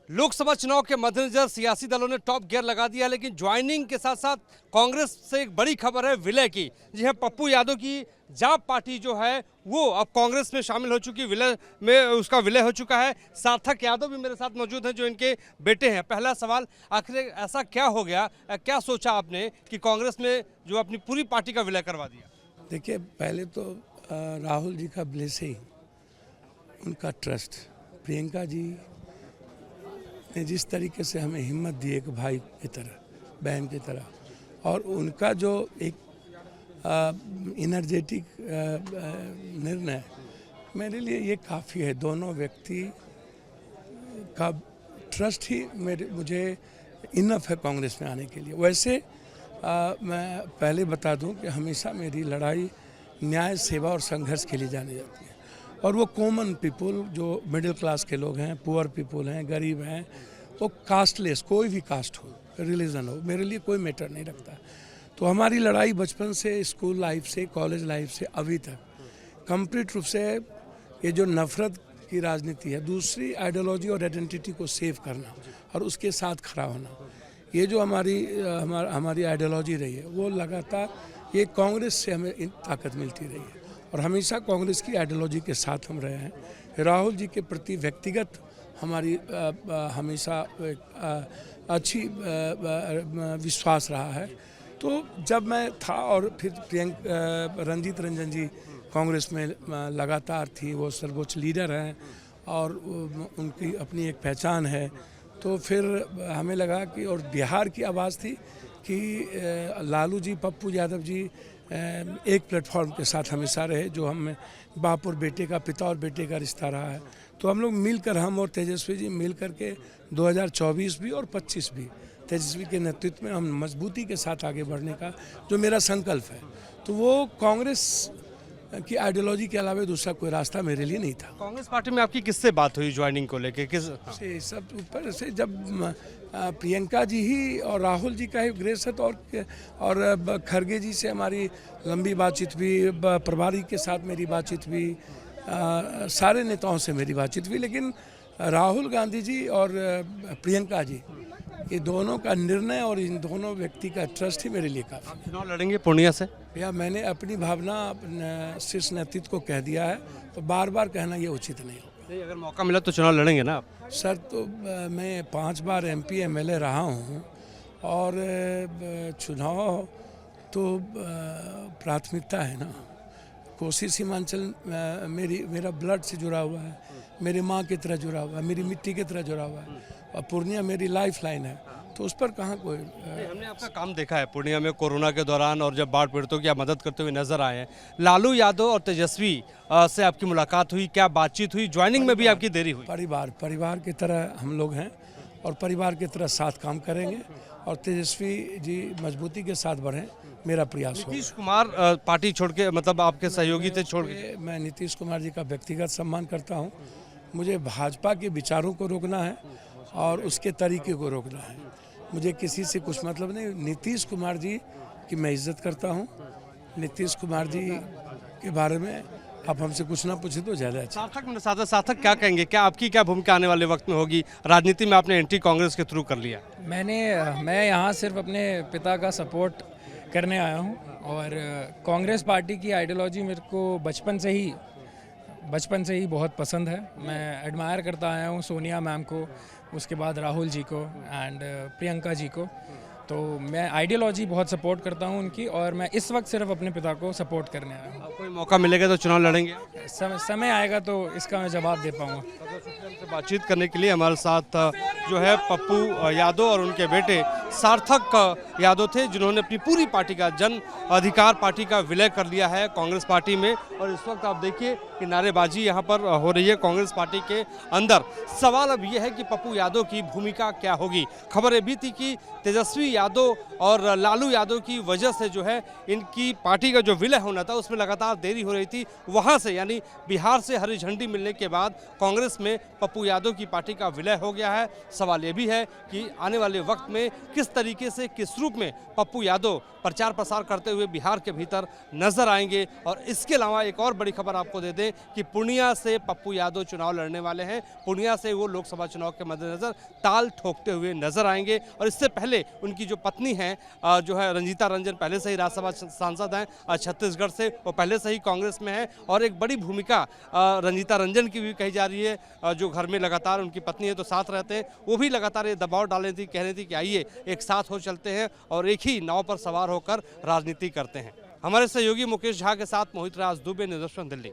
लोकसभा चुनाव के मद्देनजर सियासी दलों ने टॉप गियर लगा दिया, लेकिन ज्वाइनिंग के साथ साथ कांग्रेस से एक बड़ी खबर है विलय की। जी हाँ, पप्पू यादव की जाप पार्टी जो है वो अब कांग्रेस में शामिल हो चुकी, विलय में उसका विलय हो चुका है। सार्थक यादव भी मेरे साथ मौजूद हैं जो इनके बेटे हैं। पहला सवाल, आखिर ऐसा क्या हो गया, क्या सोचा आपने कि कांग्रेस में जो अपनी पूरी पार्टी का विलय करवा दिया? देखिए, पहले तो राहुल जी का ब्लेसिंग, उनका ट्रस्ट, प्रियंका जी ने जिस तरीके से हमें हिम्मत दी एक भाई की तरह, बहन की तरह, और उनका जो एक एनर्जेटिक निर्णय, मेरे लिए ये काफ़ी है। दोनों व्यक्ति का ट्रस्ट ही मुझे इनफ है कांग्रेस में आने के लिए। वैसे मैं पहले बता दूं कि हमेशा मेरी लड़ाई न्याय, सेवा और संघर्ष के लिए जानी जाती है, और वो कॉमन पीपल जो मिडिल क्लास के लोग हैं, पुअर पीपल हैं, गरीब हैं, वो कास्टलेस, कोई भी कास्ट हो, रिलीजन हो, मेरे लिए कोई मैटर नहीं रखता। तो हमारी लड़ाई बचपन से, स्कूल लाइफ से, कॉलेज लाइफ से अभी तक कंप्लीट रूप से ये जो नफरत की राजनीति है, दूसरी आइडियोलॉजी और आइडेंटिटी को सेव करना और उसके साथ खड़ा होना, ये जो हमारी आइडियोलॉजी रही है, वो लगातार ये कांग्रेस से हमें ताकत मिलती रही है, और हमेशा कांग्रेस की आइडियोलॉजी के साथ हम रहे हैं। राहुल जी के प्रति व्यक्तिगत हमारी हमेशा अच्छी विश्वास रहा है। तो जब मैं था, और फिर रंजीत रंजन जी कांग्रेस में लगातार थी, वो सर्वोच्च लीडर हैं और उनकी अपनी एक पहचान है, तो फिर हमें लगा कि, और बिहार की आवाज़ थी कि लालू जी, पप्पू यादव जी एक प्लेटफॉर्म के साथ हमेशा रहे, जो हम बाप और बेटे का, पिता और बेटे का रिश्ता रहा है। तो हम लोग मिलकर, हम और तेजस्वी जी मिल करके 2024 भी और 25 भी तेजस्वी के नेतृत्व में हम मजबूती के साथ आगे बढ़ने का जो मेरा संकल्प है, तो वो कांग्रेस की आइडियोलॉजी के अलावा दूसरा कोई रास्ता मेरे लिए नहीं था। कांग्रेस पार्टी में आपकी किससे बात हुई ज्वाइनिंग को लेके? से सब ऊपर से जब प्रियंका जी ही और राहुल जी का ही ग्रेस है, तो और खरगे जी से हमारी लंबी बातचीत भी, प्रभारी के साथ मेरी बातचीत भी, सारे नेताओं से मेरी बातचीत हुई, लेकिन राहुल गांधी जी और प्रियंका जी, ये दोनों का निर्णय और इन दोनों व्यक्ति का ट्रस्ट ही मेरे लिए काफ़ी। आप चुनाव लड़ेंगे पूर्णिया से? या मैंने अपनी भावना शीर्ष नेतृत्व को कह दिया है, तो बार बार कहना ये उचित नहीं होगा। नहीं, अगर मौका मिला तो चुनाव लड़ेंगे ना आप? सर, तो मैं 5 बार MP MLA रहा हूँ, और चुनाव तो प्राथमिकता है ना। कोसी सीमांचल मेरा ब्लड से जुड़ा हुआ है, मेरी माँ की तरह जुड़ा हुआ है, मेरी मिट्टी की तरह जुड़ा हुआ है, और पूर्णिया मेरी लाइफ लाइन है, तो उस पर कहाँ कोई हमने आपका काम देखा है पूर्णिया में कोरोना के दौरान, और जब बाढ़ पीड़ितों की आप मदद करते हुए नजर आए हैं। लालू यादव और तेजस्वी से आपकी मुलाकात हुई, क्या बातचीत हुई? ज्वाइनिंग में भी आपकी देरी हुई? परिवार की तरह हम लोग हैं, और परिवार की तरह साथ काम करेंगे, और तेजस्वी जी मजबूती के साथ बढ़ें, मेरा प्रयास होगा। नीतीश कुमार पार्टी छोड़ के, मतलब आपके सहयोगी थे छोड़ के? मैं नीतीश कुमार जी का व्यक्तिगत सम्मान करता हूँ। मुझे भाजपा के विचारों को रोकना है और उसके तरीके को रोकना है। मुझे किसी से कुछ मतलब नहीं। नीतीश कुमार जी की मैं इज्जत करता हूँ। नीतीश कुमार जी के बारे में आप हमसे कुछ ना पूछे तो ज़्यादा अच्छा। सार्थक क्या कहेंगे, क्या आपकी क्या भूमिका आने वाले वक्त में होगी? राजनीति में आपने एंट्री कांग्रेस के थ्रू कर लिया। मैं यहाँ सिर्फ अपने पिता का सपोर्ट करने आया हूँ, और कांग्रेस पार्टी की आइडियोलॉजी मेरे को बचपन से ही बहुत पसंद है। मैं एडमायर करता आया हूँ सोनिया मैम को, उसके बाद राहुल जी को एंड प्रियंका जी को। तो मैं आइडियोलॉजी बहुत सपोर्ट करता हूँ उनकी, और मैं इस वक्त सिर्फ अपने पिता को सपोर्ट करने आया हूँ। कोई मौका मिलेगा तो चुनाव लड़ेंगे? समय आएगा तो इसका मैं जवाब दे पाऊँगा। हमसे बातचीत करने के लिए हमारे साथ जो है पप्पू यादव और उनके बेटे सार्थक यादव थे, जिन्होंने अपनी पूरी पार्टी का, जन अधिकार पार्टी का विलय कर लिया है कांग्रेस पार्टी में। और इस वक्त आप देखिए कि नारेबाजी यहाँ पर हो रही है कांग्रेस पार्टी के अंदर। सवाल अब यह है कि पप्पू यादव की भूमिका क्या होगी। खबर ये भी थी कि तेजस्वी यादव और लालू यादव की वजह से जो है इनकी पार्टी का जो विलय होना था उसमें लगातार देरी हो रही थी। वहाँ से, यानी बिहार से हरी झंडी मिलने के बाद कांग्रेस में पप्पू यादव की पार्टी का विलय हो गया है। सवाल ये भी है कि आने वाले वक्त में किस तरीके से, किस रूप में पप्पू यादव प्रचार प्रसार करते हुए बिहार के भीतर नजर आएंगे। और इसके अलावा एक और बड़ी खबर आपको दे दें कि पूर्णिया से पप्पू यादव चुनाव लड़ने वाले हैं। पूर्णिया से वो लोकसभा चुनाव के मद्देनजर ताल ठोकते हुए नजर आएंगे। और इससे पहले उनकी जो पत्नी हैं जो है रंजीता रंजन, पहले से ही राज्यसभा सांसद हैं छत्तीसगढ़ से, वो पहले से ही कांग्रेस में है और एक बड़ी भूमिका रंजीता रंजन की भी कही जा रही है। जो घर में लगातार उनकी पत्नी है तो साथ रहते हैं, वो भी लगातार ये दबाव डाल रही थी, कह रही थी कि आइए एक साथ हो चलते हैं और एक ही नाव पर सवार होकर राजनीति करते हैं। हमारे सहयोगी मुकेश झा के साथ मोहित राज दुबे, न्यूज़ 18 दिल्ली।